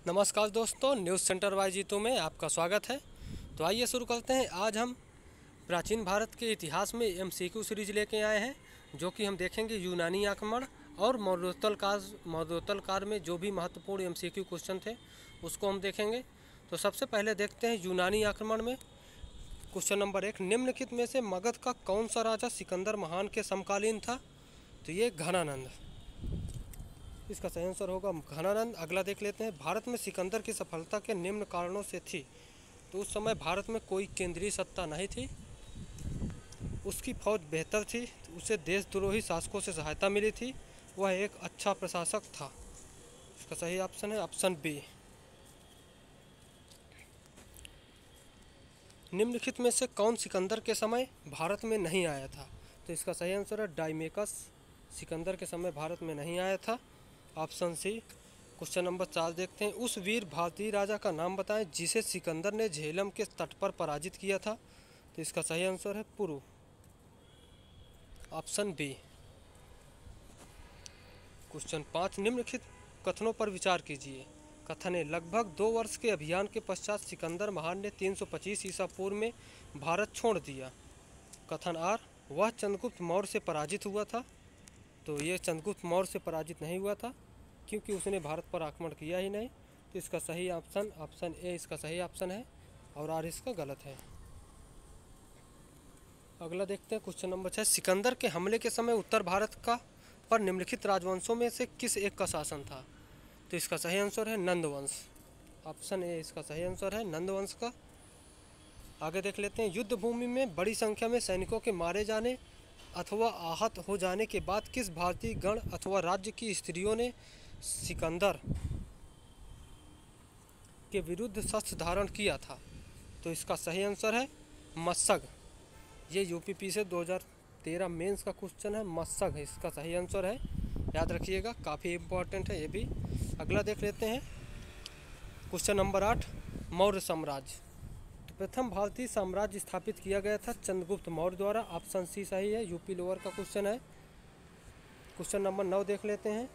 नमस्कार दोस्तों, news centre Y जीतो में आपका स्वागत है। तो आइए शुरू करते हैं। आज हम प्राचीन भारत के इतिहास में एमसीक्यू सीरीज लेके आए हैं, जो कि हम देखेंगे यूनानी आक्रमण और मौर्योत्तर काल में जो भी महत्वपूर्ण एमसीक्यू क्वेश्चन थे उसको हम देखेंगे। तो सबसे पहले देखते हैं यूनानी आक्रमण में क्वेश्चन नंबर 1, निम्नलिखित में से मगध का कौन सा राजा सिकंदर महान के समकालीन था? तो ये घनानंद, इसका सही आंसर होगा घनानंद। अगला देख लेते हैं, भारत में सिकंदर की सफलता के निम्न कारणों से थी। तो उस समय भारत में कोई केंद्रीय सत्ता नहीं थी, उसकी फौज बेहतर थी, उसे देशद्रोही शासकों से सहायता मिली थी, वह एक अच्छा प्रशासक था। इसका सही ऑप्शन है ऑप्शन बी। निम्नलिखित में से कौन सिकंदर के समय भारत में नहीं आया था? तो इसका सही आंसर है डायमेकस, सिकंदर के समय भारत में नहीं आया था, ऑप्शन सी। क्वेश्चन नंबर 4 देखते हैं, उस वीर भारतीय राजा का नाम बताएं जिसे सिकंदर ने झेलम के तट पर पराजित किया था। तो इसका सही आंसर है पुरु, ऑप्शन बी। क्वेश्चन 5, निम्नलिखित कथनों पर विचार कीजिए। कथन ए, लगभग 2 वर्ष के अभियान के पश्चात सिकंदर महान ने 325 ईसा पूर्व में भारत छोड़ दिया। कथन आर, वह चंद्रगुप्त मौर्य से पराजित हुआ था। तो ये चंद्रगुप्त मौर्य से पराजित नहीं हुआ था, क्योंकि उसने भारत पर आक्रमण किया ही नहीं। तो इसका सही ऑप्शन ऑप्शन ए इसका सही ऑप्शन है और आर इसका गलत है। अगला देखते हैं क्वेश्चन नंबर 6, सिकंदर के हमले के समय उत्तर भारत का पर निम्नलिखित राजवंशों में से किस एक का शासन था? तो इसका सही आंसर है नंदवंश, ऑप्शन ए इसका सही आंसर है नंदवंश का। आगे देख लेते हैं, युद्ध भूमि में बड़ी संख्या में सैनिकों के मारे जाने अथवा आहत हो जाने के बाद किस भारतीय गण अथवा राज्य की स्त्रियों ने सिकंदर के विरुद्ध शस्त्र धारण किया था? तो इसका सही आंसर है मत्सग। ये यूपीपी से 2013 मेंस का क्वेश्चन है, मत्सग इसका सही आंसर है, याद रखिएगा, काफ़ी इम्पोर्टेंट है ये भी। अगला देख लेते हैं क्वेश्चन नंबर 8, मौर्य साम्राज्य। तो प्रथम भारतीय साम्राज्य स्थापित किया गया था चंद्रगुप्त मौर्य द्वारा, ऑप्शन सी सही है, यूपी लोअर का क्वेश्चन है। क्वेश्चन नंबर 9 देख लेते हैं,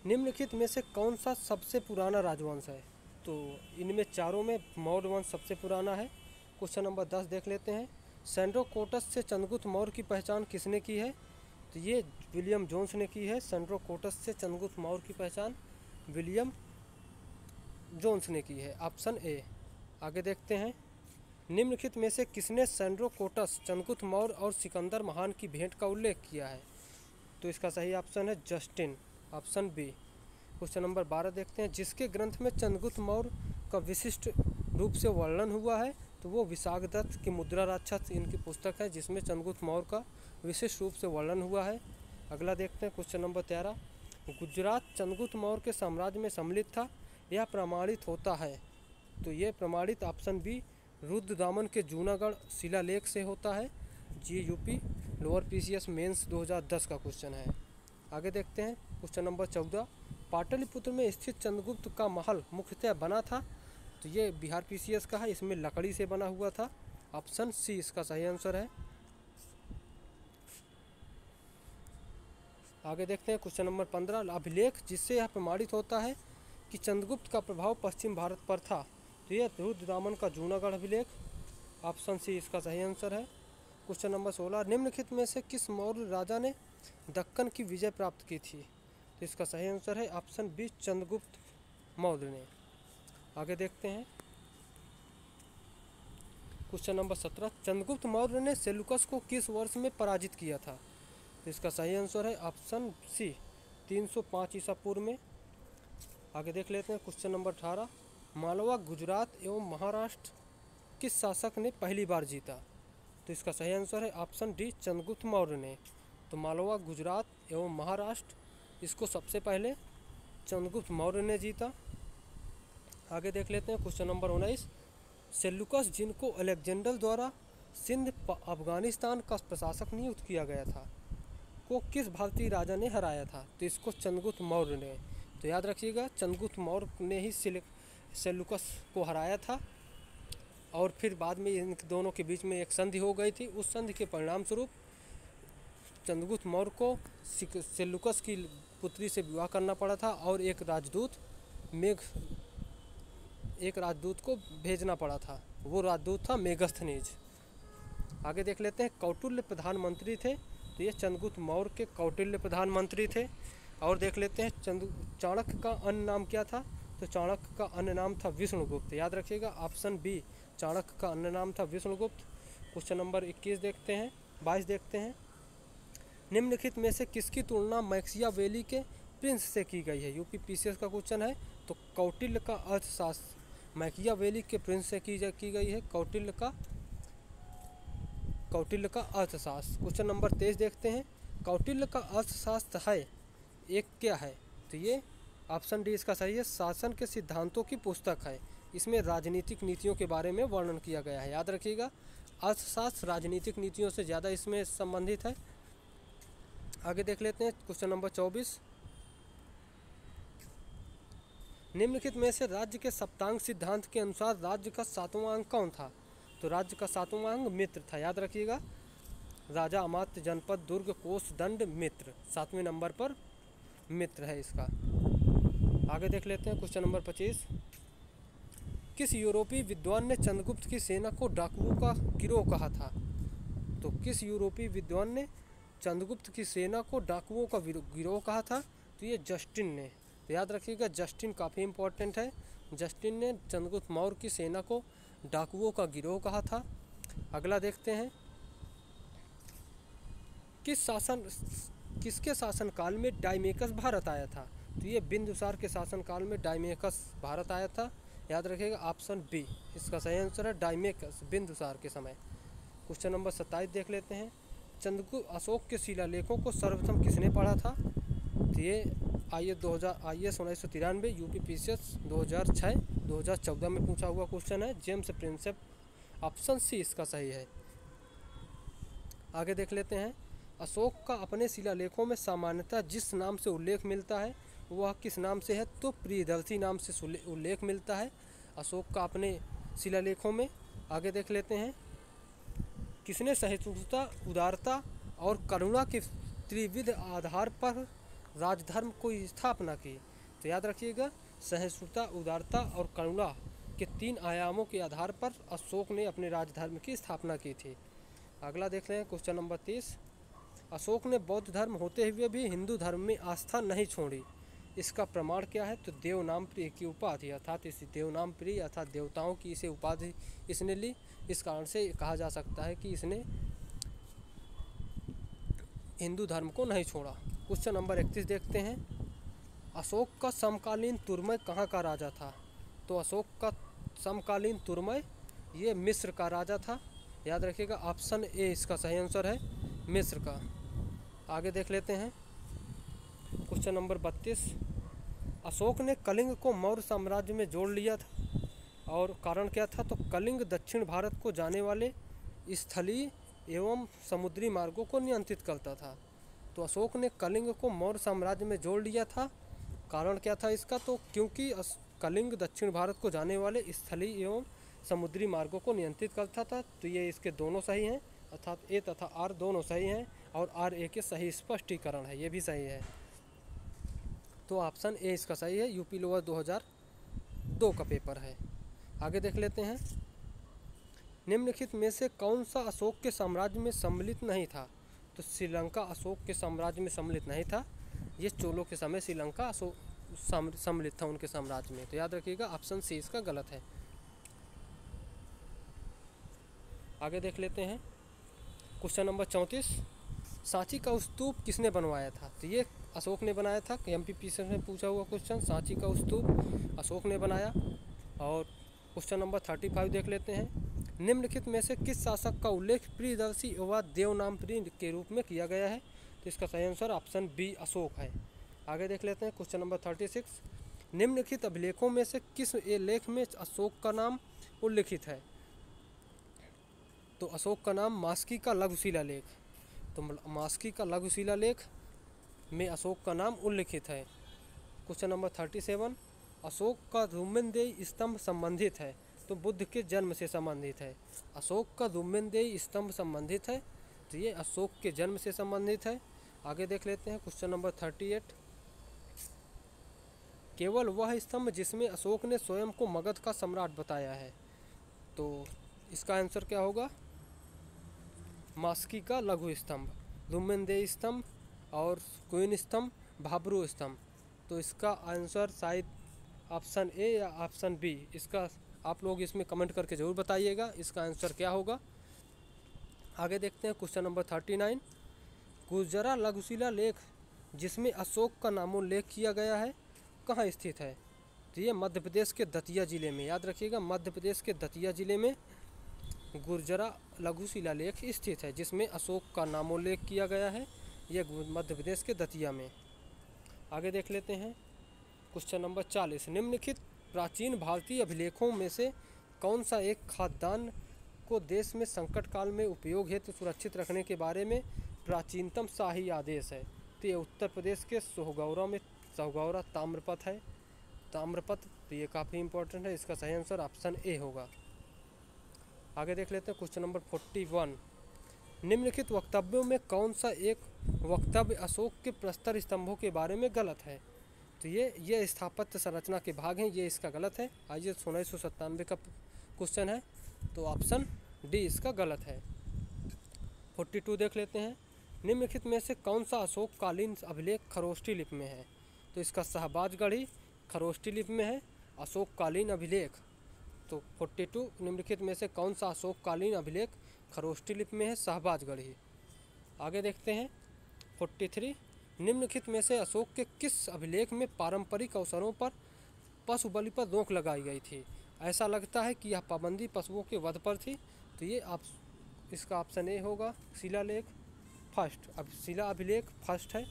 निम्नलिखित में से कौन सा सबसे पुराना राजवंश है? तो इनमें चारों में मौर्य वंश सबसे पुराना है। क्वेश्चन नंबर 10 देख लेते हैं, सेंड्रोकोटस से चंद्रगुप्त मौर्य की पहचान किसने की है? तो ये विलियम जोन्स ने की है। सेंड्रोकोटस से चंद्रगुप्त मौर्य की पहचान विलियम जोन्स ने की है, ऑप्शन ए। आगे देखते हैं, निम्नलिखित में से किसने सेंड्रोकोटस, चंद्रगुप्त मौर्य और सिकंदर महान की भेंट का उल्लेख किया है? तो इसका सही ऑप्शन है जस्टिन, ऑप्शन बी। क्वेश्चन नंबर 12 देखते हैं, जिसके ग्रंथ में चंद्रगुप्त मौर्य का विशिष्ट रूप से वर्णन हुआ है? तो वो विशाखदत्त की मुद्रा राक्षस इनकी पुस्तक है, जिसमें चंद्रगुप्त मौर्य का विशिष्ट रूप से वर्णन हुआ है। अगला देखते हैं क्वेश्चन नंबर 13, गुजरात चंद्रगुप्त मौर्य के साम्राज्य में सम्मिलित था, यह प्रमाणित होता है? तो ये प्रमाणित ऑप्शन बी रुद्रदामन के जूनागढ़ शिलालेख से होता है। जी यूपी लोअर पीसीएस मेंस 2010 का क्वेश्चन है। आगे देखते हैं क्वेश्चन नंबर 14, पाटलिपुत्र में स्थित चंद्रगुप्त का महल मुख्यतः बना था? तो ये बिहार पीसीएस का है, इसमें लकड़ी से बना हुआ था, ऑप्शन सी इसका सही आंसर है। आगे देखते हैं क्वेश्चन नंबर 15, अभिलेख जिससे यह प्रमाणित होता है कि चंद्रगुप्त का प्रभाव पश्चिम भारत पर था? तो यह रुद्रदामन का जूनागढ़ अभिलेख, ऑप्शन सी इसका सही आंसर है। क्वेश्चन नंबर 16, निम्नलिखित में से किस मौर्य राजा ने दक्कन की विजय प्राप्त की थी? तो इसका सही आंसर है ऑप्शन बी चंद्रगुप्त मौर्य ने। आगे देखते हैं क्वेश्चन नंबर 17, चंद्रगुप्त मौर्य ने सेल्यूकस को किस वर्ष में पराजित किया था? तो इसका सही आंसर है ऑप्शन सी 305 ईसा पूर्व में। आगे देख लेते हैं क्वेश्चन नंबर 18, मालवा, गुजरात एवं महाराष्ट्र किस शासक ने पहली बार जीता? तो इसका सही आंसर है ऑप्शन डी चंद्रगुप्त मौर्य ने। तो मालवा, गुजरात एवं महाराष्ट्र इसको सबसे पहले चंद्रगुप्त मौर्य ने जीता। आगे देख लेते हैं क्वेश्चन नंबर 19, सेल्यूकस जिनको अलेक्जेंडर द्वारा सिंध अफगानिस्तान का प्रशासक नियुक्त किया गया था, को किस भारतीय राजा ने हराया था? तो इसको चंद्रगुप्त मौर्य ने। तो याद रखिएगा, चंद्रगुप्त मौर्य ने ही सेल्यूकस को हराया था, और फिर बाद में इन दोनों के बीच में एक संधि हो गई थी। उस संधि के परिणाम स्वरूप चंद्रगुप्त मौर्य को सेल्यूकस की पुत्री से विवाह करना पड़ा था और एक राजदूत को भेजना पड़ा था, वो राजदूत था मेगस्थनीज। आगे देख लेते हैं, कौटिल्य प्रधानमंत्री थे, तो ये चंद्रगुप्त मौर्य के कौटिल्य प्रधानमंत्री थे। और देख लेते हैं चाणक्य का अन्य नाम क्या था, तो चाणक्य का अन्य नाम था विष्णुगुप्त। याद रखिएगा, ऑप्शन बी, चाणक्य का अन्य नाम था विष्णुगुप्त। क्वेश्चन नंबर 22 देखते हैं, निम्नलिखित में से किसकी तुलना मैकियावेली के प्रिंस से की गई है। यूपी पीसीएस का क्वेश्चन है। तो कौटिल्य का अर्थशास्त्र मैकियावेली के प्रिंस से की गई है, कौटिल्य का अर्थशास्त्र। क्वेश्चन नंबर 23 देखते हैं, कौटिल्य का अर्थशास्त्र है एक क्या है, तो ये ऑप्शन डी इसका सही है, शासन के सिद्धांतों की पुस्तक है। इसमें राजनीतिक नीतियों के बारे में वर्णन किया गया है। याद रखिएगा, अर्थशास्त्र राजनीतिक नीतियों से ज़्यादा इसमें संबंधित है। आगे देख लेते हैं, क्वेश्चन नंबर 24, निम्नलिखित में से राज्य के सप्तांग सिद्धांत के अनुसार राज्य का 7वां अंग कौन था। तो राज्य का 7वां अंग मित्र था। याद रखिएगा, राजा, अमात्य, जनपद, दुर्ग, कोष, दंड, मित्र, 7वें नंबर पर मित्र है इसका। आगे देख लेते हैं, क्वेश्चन नंबर 25, किस यूरोपीय विद्वान ने चंद्रगुप्त की सेना को डाकुओं का गिरोह कहा था। तो किस यूरोपीय विद्वान ने चंद्रगुप्त की सेना को डाकुओं का गिरोह कहा था, तो ये जस्टिन ने। तो याद रखिएगा, जस्टिन काफ़ी इंपॉर्टेंट है। जस्टिन ने चंद्रगुप्त मौर्य की सेना को डाकुओं का गिरोह कहा था। अगला देखते हैं, किसके शासनकाल में डायमेकस भारत आया था। तो ये बिंदुसार के शासनकाल में डायमेकस भारत आया था। याद रखिएगा, ऑप्शन बी इसका सही आंसर है, डायमेकस बिंदुसार के समय। क्वेश्चन नंबर 27 देख लेते हैं, चंद्रगुप्त अशोक के शिलालेखों को सर्वप्रथम किसने पढ़ा था। तो ये IAS 1993, यूपी पीसीएस 2006, 2014 में पूछा हुआ क्वेश्चन है, जेम्स प्रिंसेप, ऑप्शन सी इसका सही है। आगे देख लेते हैं, अशोक का अपने शिलालेखों में सामान्यतः जिस नाम से उल्लेख मिलता है वह किस नाम से है, तो प्रियदर्शी नाम से उल्लेख मिलता है अशोक का अपने शिलालेखों में। आगे देख लेते हैं, किसने सहिष्णुता, उदारता और करुणा के त्रिविध आधार पर राजधर्म को स्थापना की। तो याद रखिएगा, सहिष्णुता, उदारता और करुणा के 3 आयामों के आधार पर अशोक ने अपने राजधर्म की स्थापना की थी। अगला देख रहे हैं, क्वेश्चन नंबर 30, अशोक ने बौद्ध धर्म होते हुए भी हिंदू धर्म में आस्था नहीं छोड़ी, इसका प्रमाण क्या है। तो देवनाम प्रिय की उपाधि, अर्थात इस देवनाम प्रिय अर्थात देवताओं की इसे उपाधि इसने ली, इस कारण से कहा जा सकता है कि इसने हिंदू धर्म को नहीं छोड़ा। क्वेश्चन नंबर 31 देखते हैं, अशोक का समकालीन तुर्मय कहाँ का राजा था। तो अशोक का समकालीन तुर्मय ये मिस्र का राजा था। याद रखिएगा, ऑप्शन ए इसका सही आंसर है, मिस्र का। आगे देख लेते हैं, क्वेश्चन नंबर 32, अशोक ने कलिंग को मौर्य साम्राज्य में जोड़ लिया था और कारण क्या था। तो कलिंग दक्षिण भारत को जाने वाले स्थलीय एवं समुद्री मार्गों को नियंत्रित करता था। तो अशोक ने कलिंग को मौर्य साम्राज्य में जोड़ लिया था, कारण क्या था इसका। तो क्योंकि कलिंग दक्षिण भारत को जाने वाले स्थलीय एवं समुद्री मार्गों को नियंत्रित करता था। तो ये इसके दोनों सही हैं, अर्थात ए तथा आर दोनों सही हैं और आर ए के सही स्पष्टीकरण है, ये भी सही है। तो ऑप्शन ए इसका सही है, यूपी लोअर 2002 का पेपर है। आगे देख लेते हैं, निम्नलिखित में से कौन सा अशोक के साम्राज्य में सम्मिलित नहीं था। तो श्रीलंका अशोक के साम्राज्य में सम्मिलित नहीं था, ये चोलों के समय श्रीलंका अशोक सम्मिलित था उनके साम्राज्य में। तो याद रखिएगा, ऑप्शन सी इसका गलत है। आगे देख लेते हैं, क्वेश्चन नंबर 34, सांची का स्तूप किसने बनवाया था। तो ये अशोक ने बनाया था। MPPC में पूछा हुआ क्वेश्चन, सांची का स्तूप अशोक ने बनाया। और क्वेश्चन नंबर 35 देख लेते हैं, निम्नलिखित में से किस शासक का उल्लेख प्रियदर्शी एवं देवनाम प्रिय के रूप में किया गया है। तो इसका सही आंसर ऑप्शन बी अशोक है। आगे देख लेते हैं, क्वेश्चन नंबर 36, निम्नलिखित अभिलेखों में से किस लेख में अशोक का नाम उल्लिखित है। तो अशोक का नाम मास्की का लघु शिलालेख, तो मास्की का लघु शिलालेख में अशोक का नाम उल्लिखित है। क्वेश्चन नंबर 37, अशोक का धूम्रदेयी स्तंभ संबंधित है। तो बुद्ध के जन्म से संबंधित है। अशोक का धूम्रदेयी स्तंभ संबंधित है। तो तो ये अशोक के जन्म से संबंधित है। आगे देख लेते हैं क्वेश्चन नंबर 38। केवल वह स्तंभ जिसमें अशोक ने स्वयं को मगध का सम्राट बताया है, तो इसका आंसर क्या होगा? मास्की का लघु स्तंभ, धूमेंदे स्तंभ और क्वीन स्तंभ, भाब्रू स्तंभ। तो इसका आंसर शायद ऑप्शन ए या ऑप्शन बी, इसका आप लोग इसमें कमेंट करके ज़रूर बताइएगा इसका आंसर क्या होगा। आगे देखते हैं क्वेश्चन नंबर 39। गुर्जरा लघुशिला लेख जिसमें अशोक का नामोल्लेख किया गया है कहाँ स्थित है? तो ये मध्य प्रदेश के दतिया ज़िले में, याद रखिएगा मध्य प्रदेश के दतिया ज़िले में गुर्जरा लघु शिलालेख स्थित है जिसमें अशोक का नामोल्लेख किया गया है। यह मध्य प्रदेश के दतिया में। आगे देख लेते हैं क्वेश्चन नंबर 40। निम्नलिखित प्राचीन भारतीय अभिलेखों में से कौन सा एक खाद्यान्न को देश में संकट काल में उपयोग हेतु सुरक्षित रखने के बारे में प्राचीनतम शाही आदेश है? तो ये उत्तर प्रदेश के सोहगौरा में सोहगौरा ताम्रपत्र है, ताम्रपत्र। तो ये काफ़ी इंपॉर्टेंट है, इसका सही आंसर ऑप्शन ए होगा। आगे देख लेते हैं क्वेश्चन नंबर 41। निम्नलिखित वक्तव्यों में कौन सा एक वक्तव्य अशोक के प्रस्तर स्तंभों के बारे में गलत है? तो ये स्थापत्य संरचना के भाग हैं, ये इसका गलत है। आइए 1997 का क्वेश्चन है, तो ऑप्शन डी इसका गलत है। 42 देख लेते हैं। निम्नलिखित में से कौन सा अशोक कालीन अभिलेख खरोष्ठी लिपि में है? तो इसका शहबाजगढ़ी खरोष्ठी लिपि में है अशोक कालीन अभिलेख। तो 42 निम्नलिखित में से कौन सा अशोक कालीन अभिलेख खरोष्ठी लिपि में है? शहबाजगढ़ी। आगे देखते हैं 43। निम्नलिखित में से अशोक के किस अभिलेख में पारंपरिक अवसरों पर पशु बलि पर रोक लगाई गई थी? ऐसा लगता है कि यह पाबंदी पशुओं के वध पर थी। तो ये इसका ऑप्शन ए होगा, शिलालेख फर्स्ट। अब शिला अभिलेख फर्स्ट है।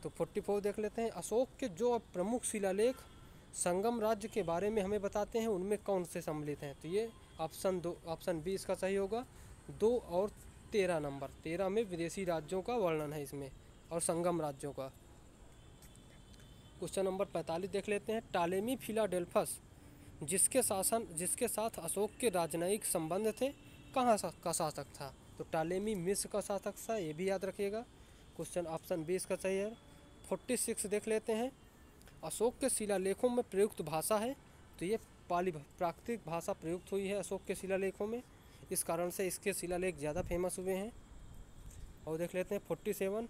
तो 44 देख लेते हैं। अशोक के जो प्रमुख शिलालेख संगम राज्य के बारे में हमें बताते हैं उनमें कौन से सम्मिलित हैं? तो ये ऑप्शन बी इसका सही होगा। 2 और 13 नंबर, 13 में विदेशी राज्यों का वर्णन है इसमें और संगम राज्यों का। क्वेश्चन नंबर 45 देख लेते हैं। टालेमी फिलाडेल्फस जिसके साथ अशोक के राजनयिक संबंध थे कहाँ का शासक था? तो टालेमी मिस्र का शासक था, ये भी याद रखिएगा। क्वेश्चन ऑप्शन बी इसका सही है। 46 देख लेते हैं। अशोक के शिलालेखों में प्रयुक्त भाषा है, तो ये पाली प्राकृतिक भाषा प्रयुक्त हुई है अशोक के शिलालेखों में, इस कारण से इसके शिलालेख ज़्यादा फेमस हुए हैं। और देख लेते हैं 47।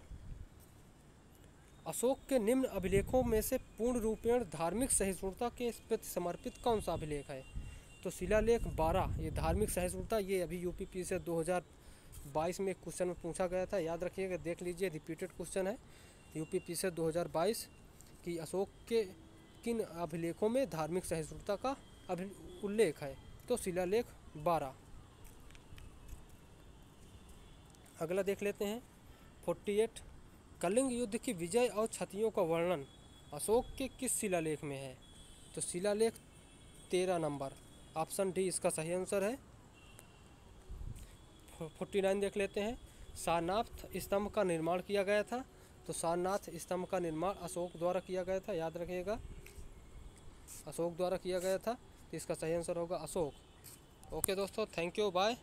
अशोक के निम्न अभिलेखों में से पूर्ण रूपेण धार्मिक सहिष्णुता के प्रति समर्पित कौन सा अभिलेख है? तो शिलालेख 12, ये धार्मिक सहिष्णुता, ये अभी यूपीपी से 2022 में क्वेश्चन में पूछा गया था, याद रखिएगा, देख लीजिए, रिपीटेड क्वेश्चन है यूपीपी से 2022 कि अशोक के किन अभिलेखों में धार्मिक सहिष्णुता का उल्लेख है? तो शिलालेख 12। अगला देख लेते हैं 48। कलिंग युद्ध की विजय और क्षतियों का वर्णन अशोक के किस शिलालेख में है? तो शिलालेख 13 नंबर, ऑप्शन डी इसका सही आंसर है। 49 देख लेते हैं। सारनाथ स्तंभ का निर्माण किया गया था, तो सारनाथ स्तंभ का निर्माण अशोक द्वारा किया गया था, याद रखिएगा, अशोक द्वारा किया गया था। तो इसका सही आंसर होगा अशोक। ओके दोस्तों, थैंक यू, बाय।